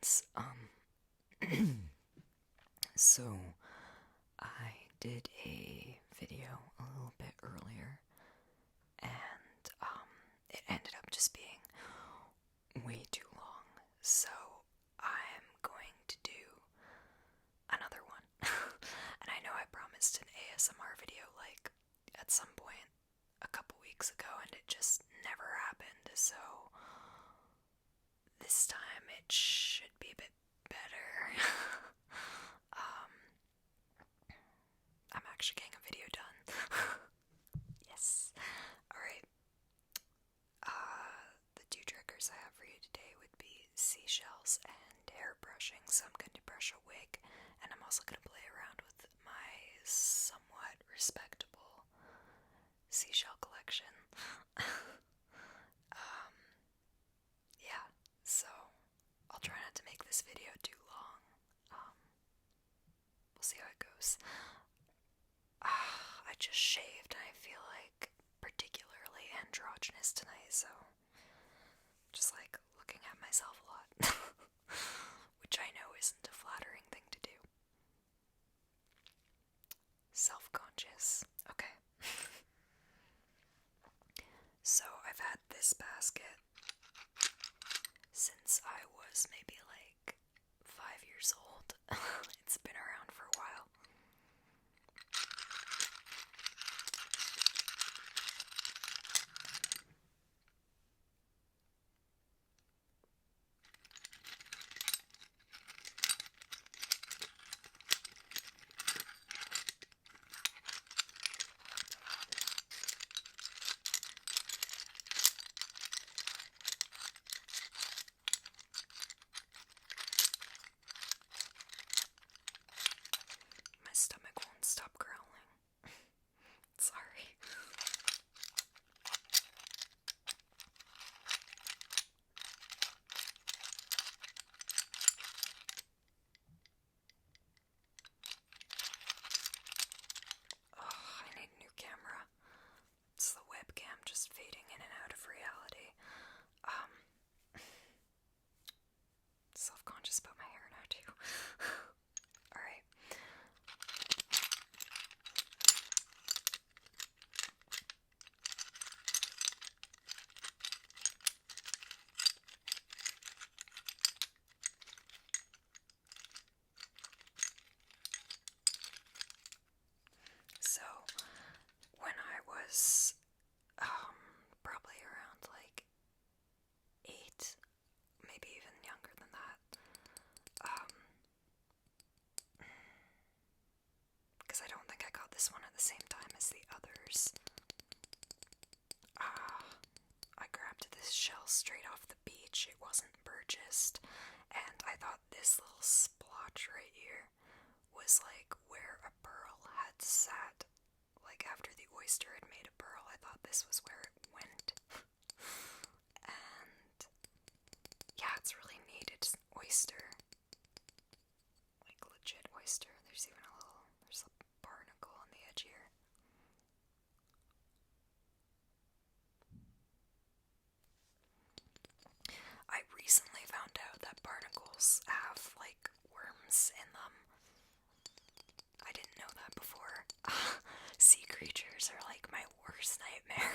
friends. So I did a video a little bit earlier, and it ended up just being way too long. So I'm going to do another one. And I know I promised an ASMR video like at some point a couple weeks ago, and it just never happened. So this time it should be a bit better. I'm actually getting a video done. Yes. Alright. The two triggers I have for you today would be seashells and hair brushing. So I'm going to brush a wig, and I'm also going to play around with my somewhat respectable seashell collection. Yeah, so I'll try not to make this video too long. We'll see how it goes. I just shaved and I feel like particularly androgynous tonight, so just like looking at myself a lot. Which I know isn't a flattering thing to do. Self-conscious. Okay. So I've had this basket since I was maybe like 5 years old. It's been around for a while. My stomach won't stop growling. Sorry. Oh, I need a new camera. It's the webcam just fading in and out of reality. Self-conscious about my hair now too. Alright. So, when I was probably around like 8, maybe even younger than that, because I don't think I got this one at the same time as the others. I grabbed this shell straight off the beach. It wasn't purchased, and I thought this little splotch right here was like where a pearl had sat. Like after the oyster had made a pearl, I thought this was where it went. And yeah, it's really neat. It's an oyster. Like legit oyster. There's even there's a barnacle on the edge here. I recently found out that barnacles have like worms in them. I didn't know that before. Sea creatures are like my worst nightmare.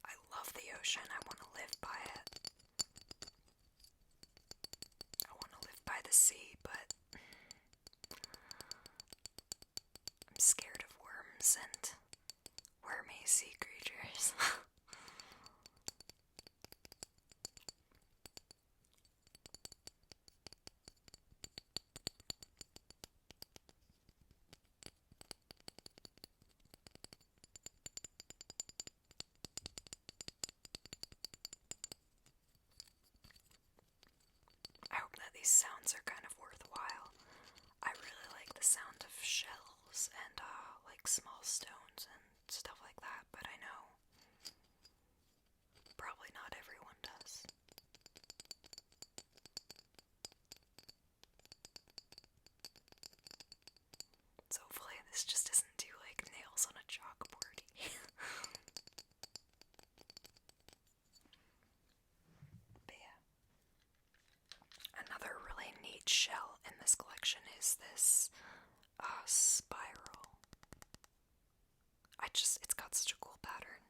I love the ocean. I want to live by it. I want to live by the sea, but I'm scared of worms and wormy sea creatures. I hope that these sounds are kind of worthwhile. I really like the sound of shells and like small stones and stuff like that, but I know probably not everyone does. So hopefully this just isn't too like nails on a chalkboard. That's such a cool pattern.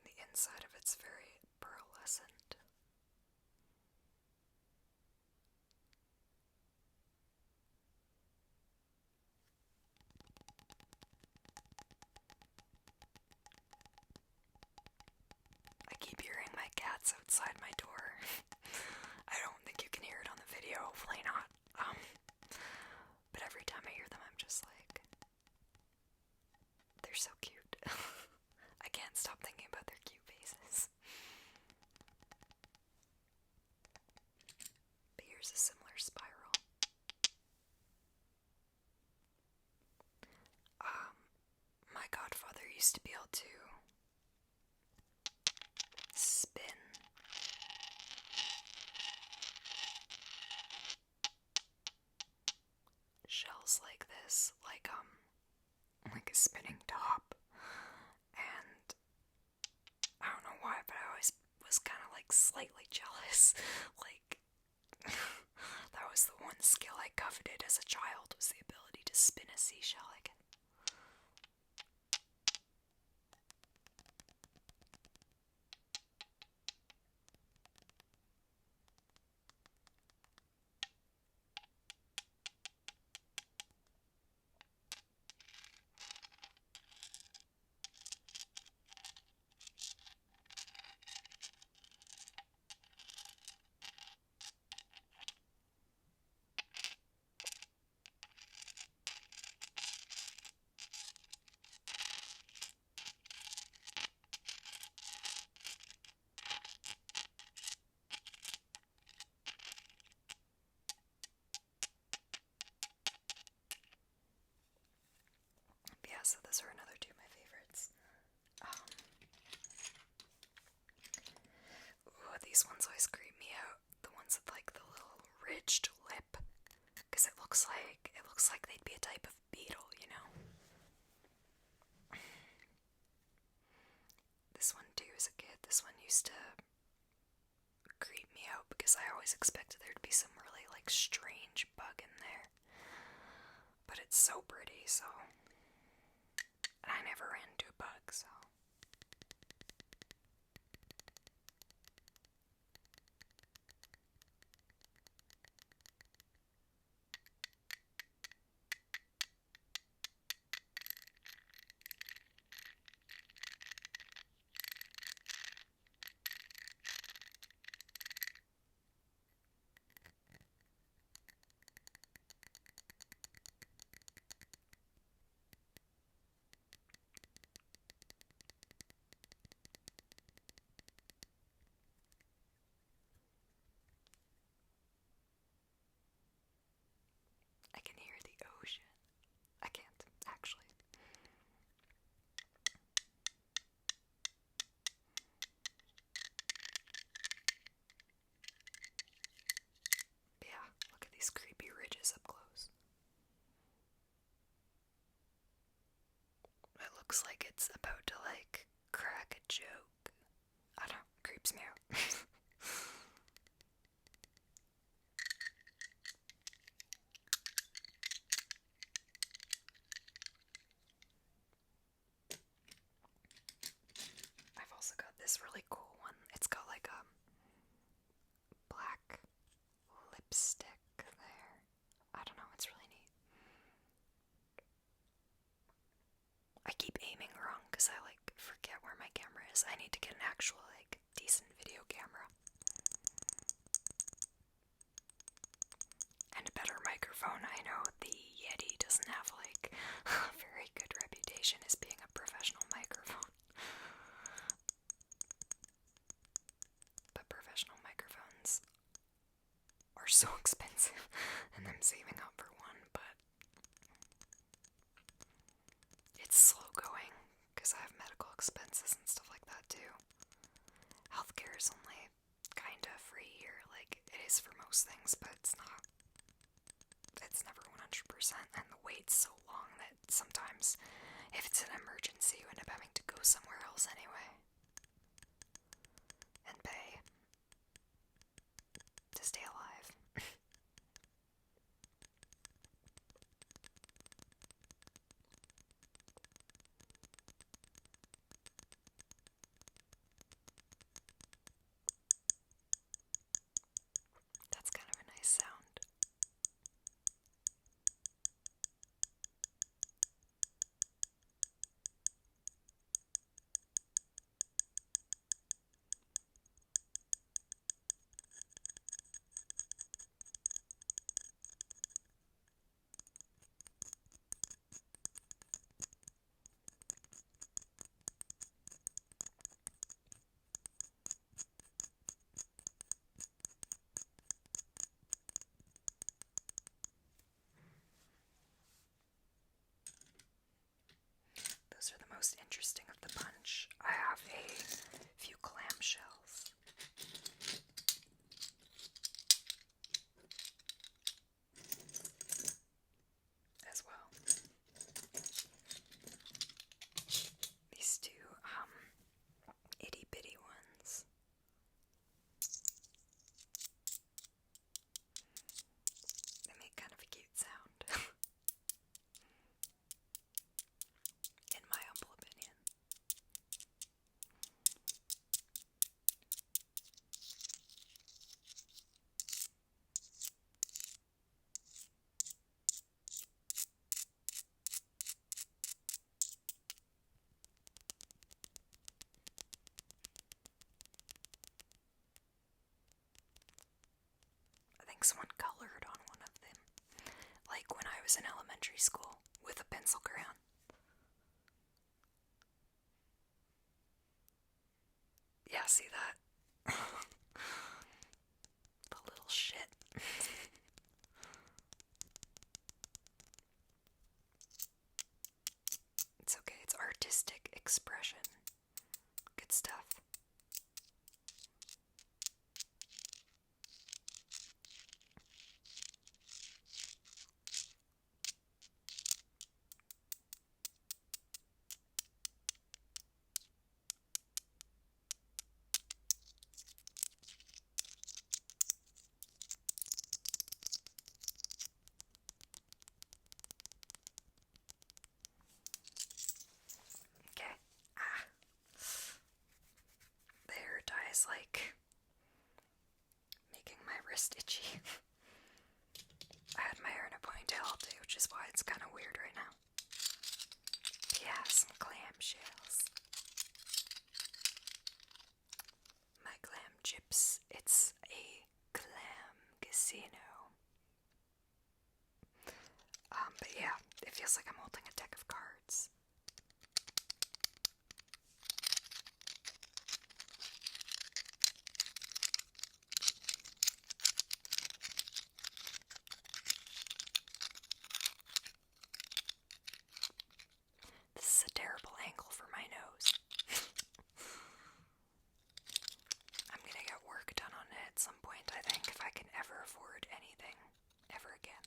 The inside of it's very pearlescent. I keep hearing my cats outside my door. I don't think you can hear it on the video, hopefully not. But every time I hear them, I'm just like, they're so cute. I can't stop thinking about their cute faces. But here's a similar spiral. My godfather used to be able to spin shells like this, like a spinning top. And I don't know why, but I always was kind of like slightly jealous. Like, that was the one skill I coveted as a child, was the ability to spin a seashell. Like, yeah, so those are another two of my favorites. These ones always creep me out. The ones with like the little ridged lip, because it looks like they'd be a type of beetle, you know. This one too, as a kid, this one used to creep me out because I always expected there to be some really like strange bug in there. But it's so pretty, so. And I never ran into a bug, so. I can hear the ocean. I can't, actually. But yeah, look at these creepy ridges up close. It looks like it's about to, like, crack a joke. I don't know, creeps me out. I've also got this really cool one. It's got like a black lipstick there. I don't know, it's really neat. I keep aiming wrong because I like forget where my camera is. I need to get an actual like decent video camera. And a better microphone. I know the Yeti doesn't have like a very good reputation as being a professional microphone. But professional microphones are so expensive, and I'm saving up for one, but it's slow going because I have medical expenses and stuff like that too. Healthcare is only kind of free here, like it is for most things, but it's not. It's never 100%, and the wait's so long that sometimes, if it's an emergency, you end up having to go somewhere else anyway and pay. most interesting of the bunch. I have a few clamshells. As well. These two, itty bitty ones. They make kind of a cute sound. In my humble opinion. I think someone colored on one of them, like when I was in elementary school, with a pencil crayon. Yeah, see that? The little shit. It's okay, it's artistic expression. Good stuff. Okay. The hair dye is like making my wrist itchy. I had my hair in a ponytail all day, which is why it's kind of weird right now. Yeah, some clamshells. My clam chips. It's a clam casino. But yeah, it feels like I'm holding a deck of cards. This is a terrible angle for my nose. I'm gonna get work done on it at some point, I think, if I can ever afford anything ever again.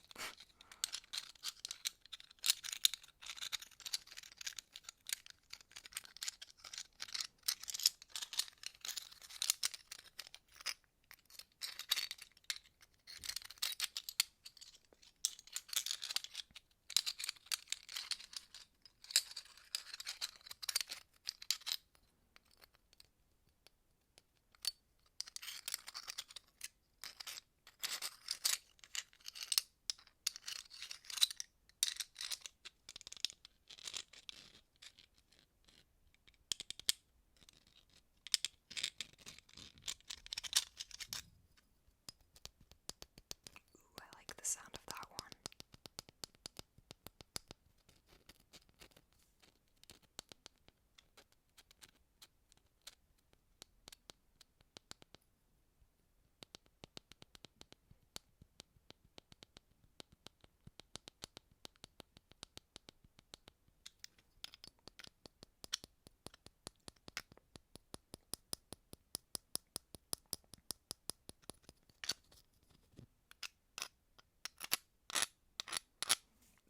Ooh, I like the sound of that one.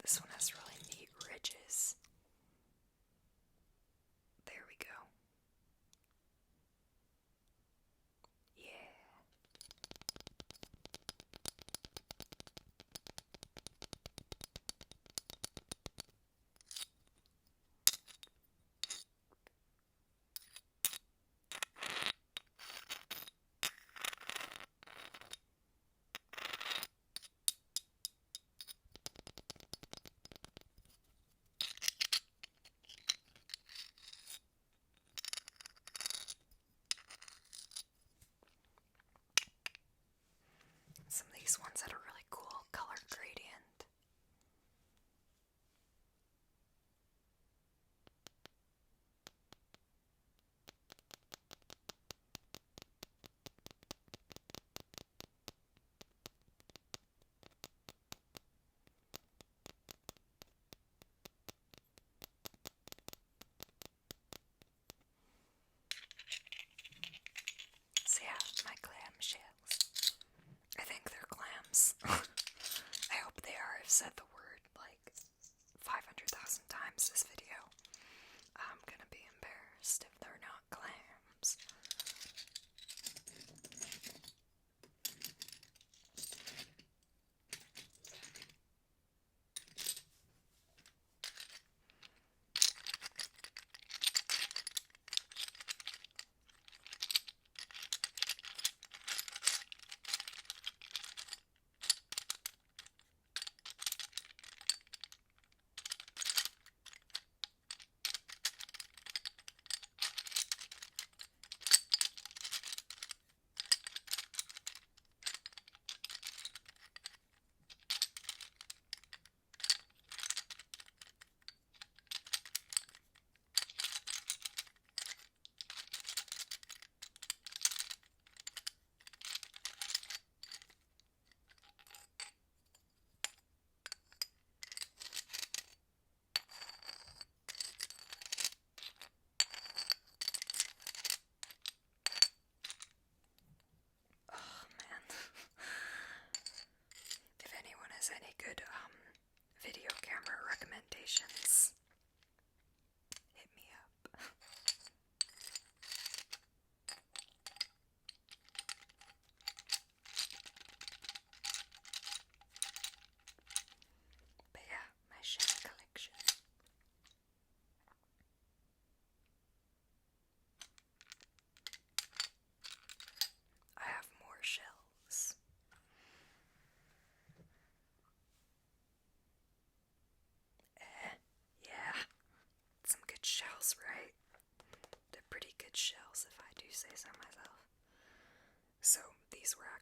This one has really neat ridges. There we go. Yeah. Some of these ones had a really cool color gradient.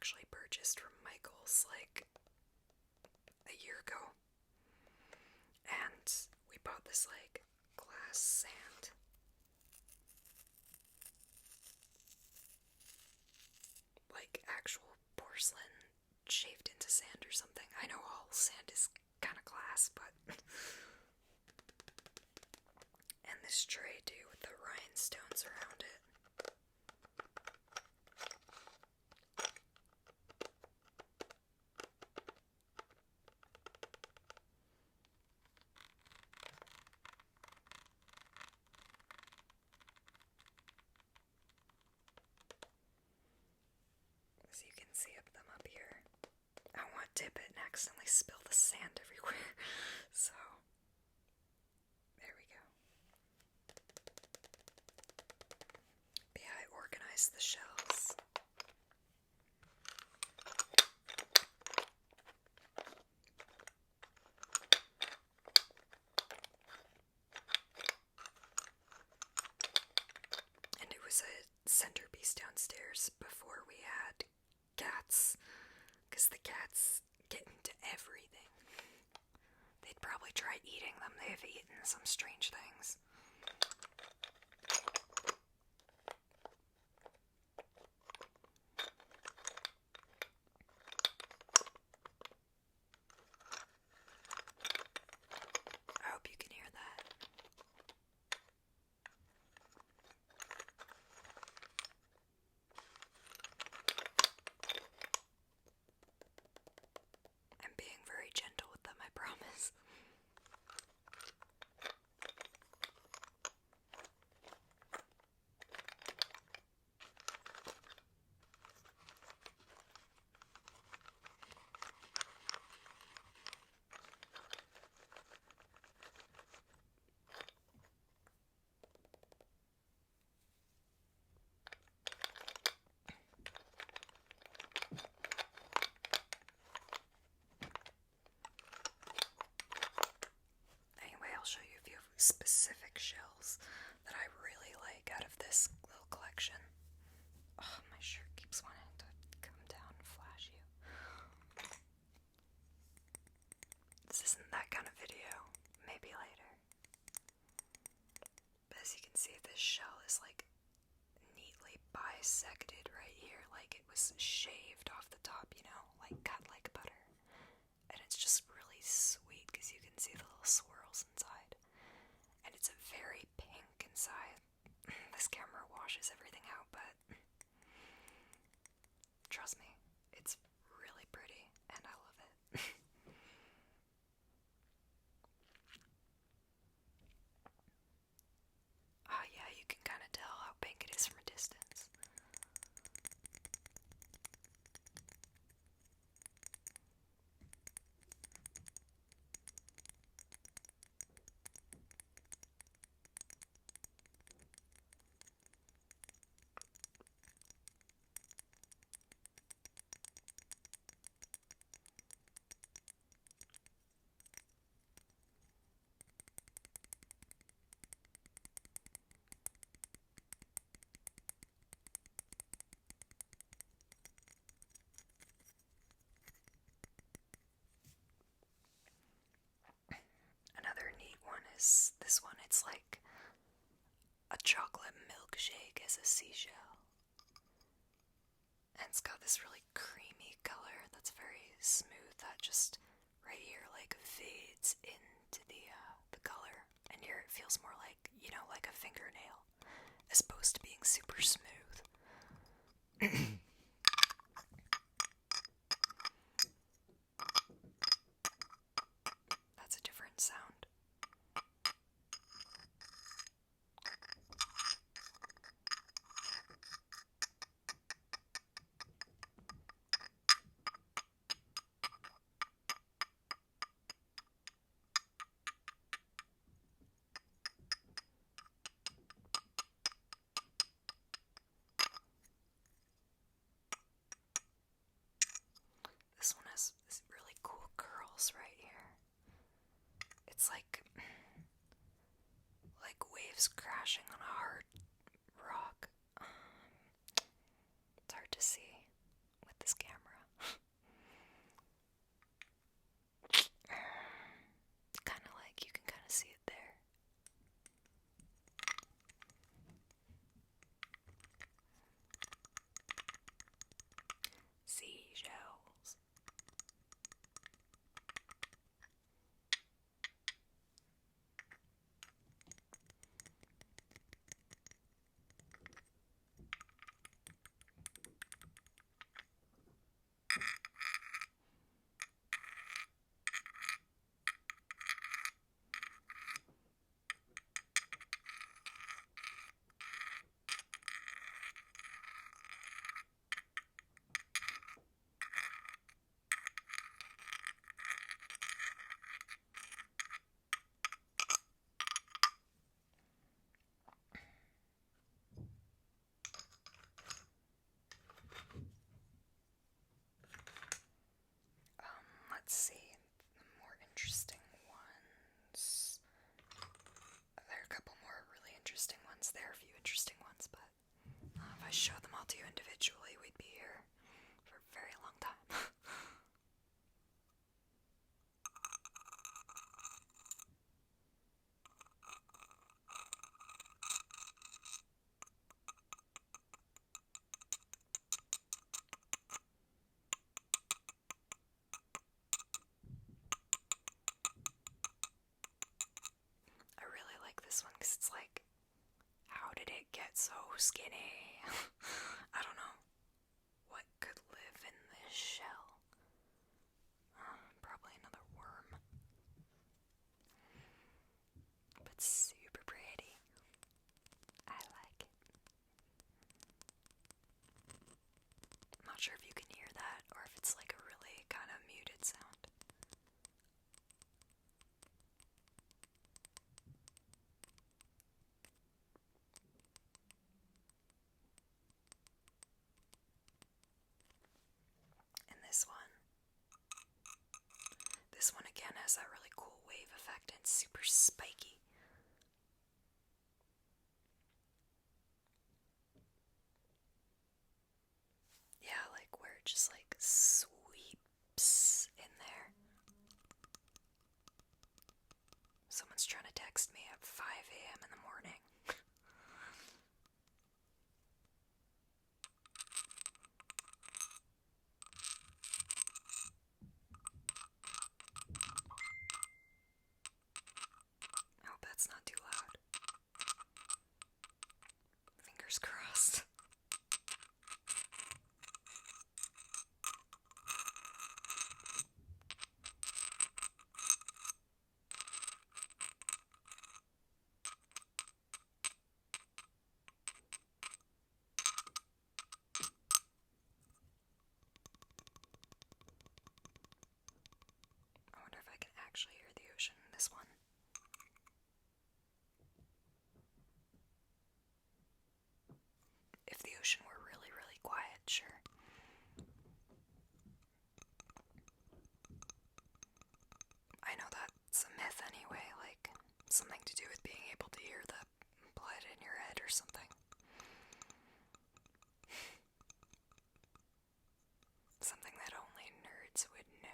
actually purchased from Michael's like a year ago. And we bought this like glass sand. Like actual porcelain shaved into sand or something. I know all sand is kind of glass, but and this tray too with the rhinestones around it. As you can see them up here. I don't want to dip it and accidentally spill the sand everywhere. So, there we go. But yeah, I organized the shells. And it was a centerpiece downstairs before we had cats, because the cats get into everything. They'd probably try eating them. They have eaten some strange things. I hope you can hear that. I'm being very gentle with them, I promise. Anyway, I'll show you a few specific shells that I really like out of this little collection. Oh, my shirt keeps wanting to come down and flash you. This isn't that kind of video. Maybe later. But as you can see, this shell is like neatly bisected right here. Like it was shaved off the top, you know, like cut like butter. And it's just really sweet because you can see the little swirls inside. And it's a very pink inside. This camera washes everything out, but trust me, it's really pretty and I love it. Oh yeah, you can kind of tell how pink it is from a distance. Another neat one is this one. It's like a chocolate milkshake as a seashell. And it's got this really creamy color that's very smooth that just right here like fades into the color. And here it feels more like, you know, like a fingernail as opposed to being super smooth. That's a different sound. This one has these really cool curls right here. It's like waves crashing on a hard rock. It's hard to see with this camera. let's see, more interesting ones. There are a couple more really interesting ones. There are a few interesting ones, but if I show them all to you individually, we'd be here for a very long time. I really like this one because it's like, how did it get so skinny? I don't know. What could live in this shell? Probably another worm. But super pretty. I like it. I'm not sure if you can hear that or if it's like a really kind of muted sound. And this one again has that really cool wave effect and it's super spiky. Yeah, like where it just like sweeps in there. Someone's trying to text me at 5 a.m. in the morning. I hope that's not too loud. Fingers crossed. I wonder if I can actually hear the ocean in this one. If the ocean were really, really quiet, sure. I know that's a myth anyway, like something to do with being able to hear the blood in your head or something. Something that only nerds would know.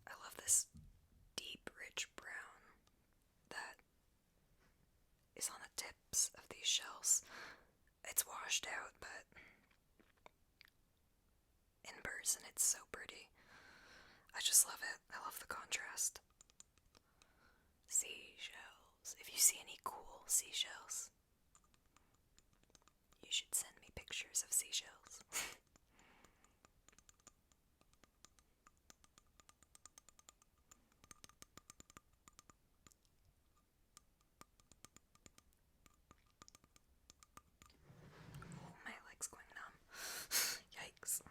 I love this deep, rich brown that is on the tips of these shells. It's washed out, but in person it's so pretty. I just love it. I love the contrast. Seashells. If you see any cool seashells, you should send me pictures of seashells. Oh, my leg's going numb. Yikes.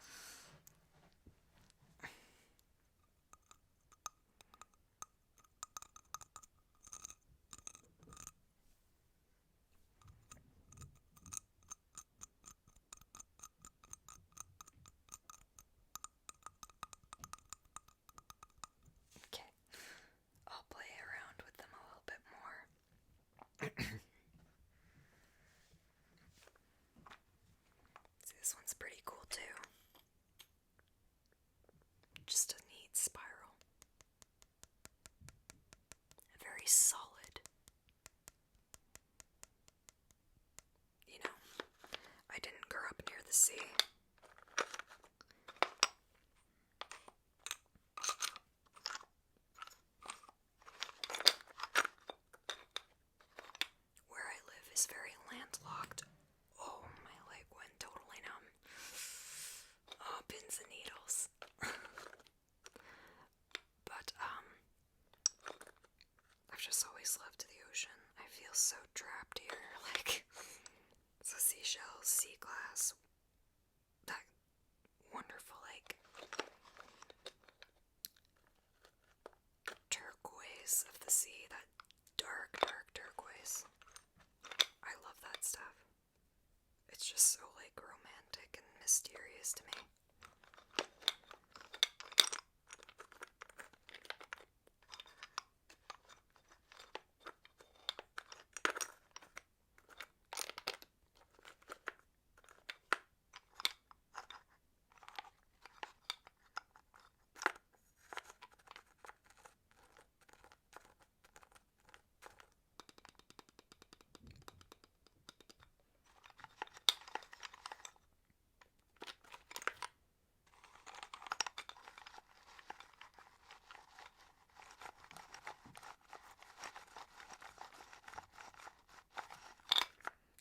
Okay, I'll play around with them a little bit more. See, this one's pretty cool too. Just a neat spiral. Very solid. the sea. Where I live is very landlocked. Oh, my leg went totally numb. Oh, pins and needles. But, I've just always loved the ocean. I feel so trapped here. Like, the seashells, sea glass, that wonderful, like, turquoise of the sea, that dark, dark turquoise. I love that stuff. It's just so, like, romantic and mysterious to me.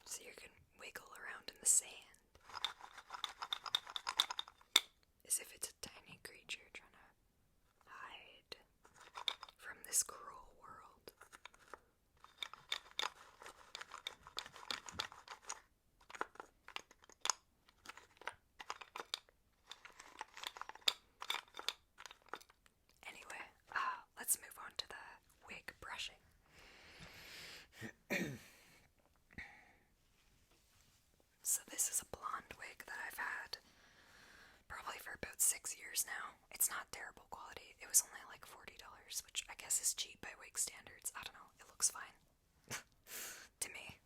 So you can wiggle around in the sand as if it's a tiny creature trying to hide from this cruel world. Anyway, let's move on to the wig brushing. So this is a blonde wig that I've had probably for about 6 years now. It's not terrible quality. It was only like $40, which I guess is cheap by wig standards. I don't know. It looks fine. To me.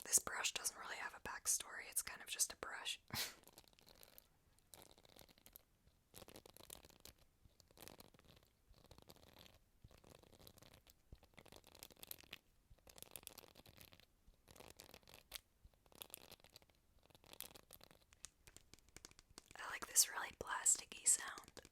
This brush doesn't really have a backstory. It's kind of just a brush. I like this really plasticky sound.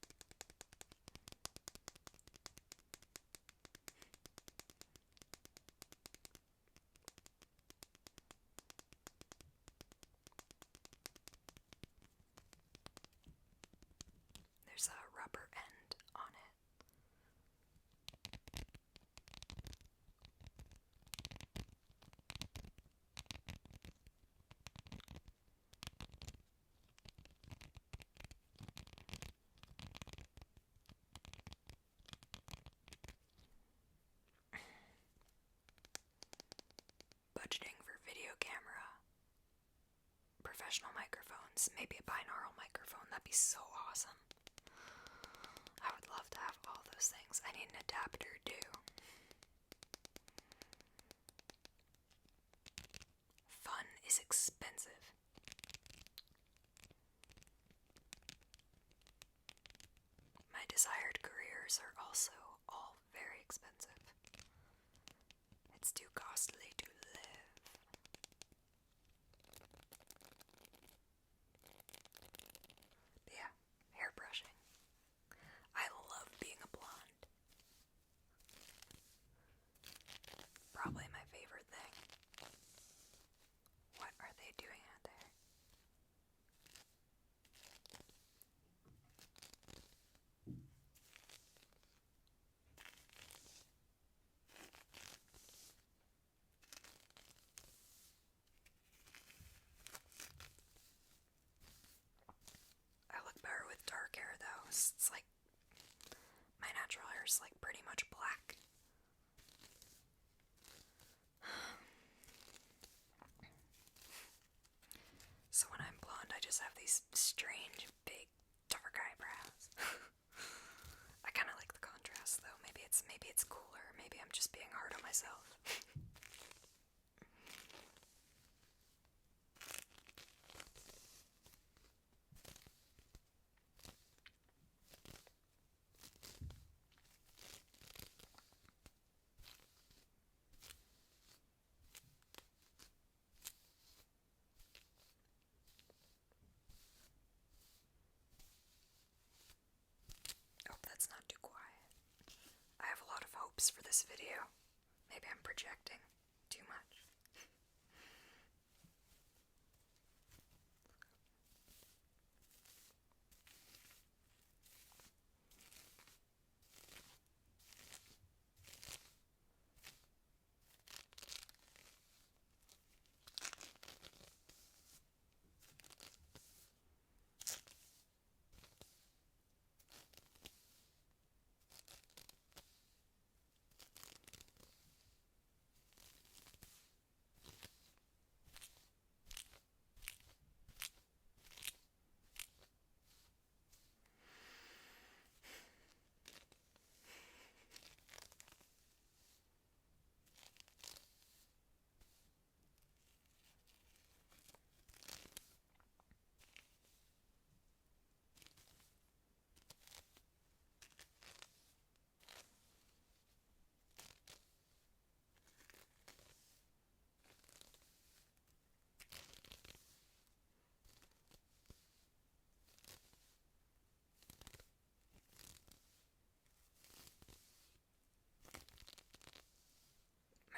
There's a rubber end on it. Budgeting for video camera, professional microphones, maybe a binaural microphone. That'd be so awesome. I would love to have all those things. I need an adapter too. Fun is expensive. My desired careers are also all very expensive. It's too costly to live. But yeah, hairbrushing. I love being a blonde. Probably my favorite thing. What are they doing out there? I look better with dark hair though. It's like my natural hair is like pretty much black. So when I'm blonde, I just have these strange, big, dark eyebrows. I kind of like the contrast though. Maybe it's cooler. Maybe I'm just being hard on myself. it's not too quiet. I have a lot of hopes for this video. Maybe I'm projecting too much.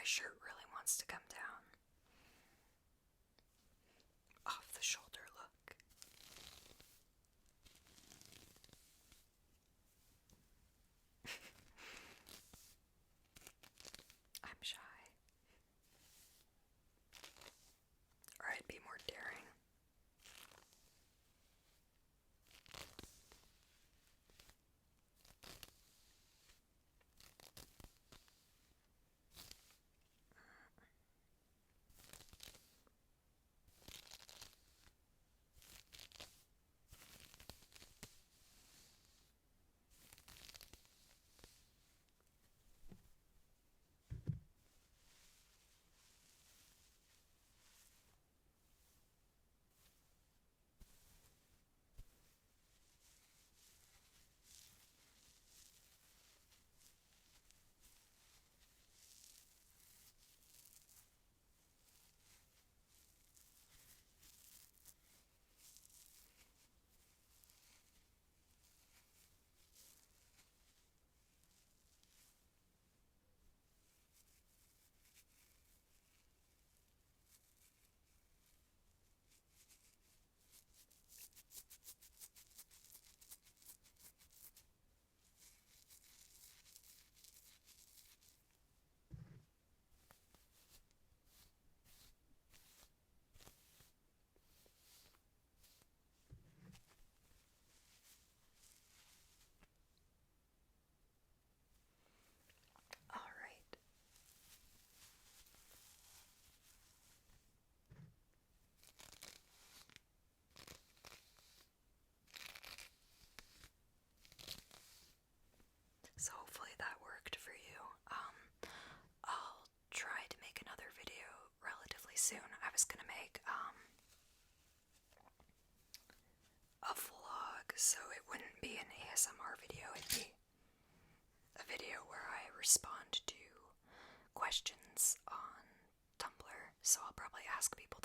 My shirt really wants to come down. Off the shoulder look. I'm shy. Or I'd be more daring. Alright. So hopefully that worked for you. I'll try to make another video relatively soon. I was gonna make a vlog, so it wouldn't be an ASMR video, it'd be a video where I respond to questions on Tumblr. So I'll probably ask people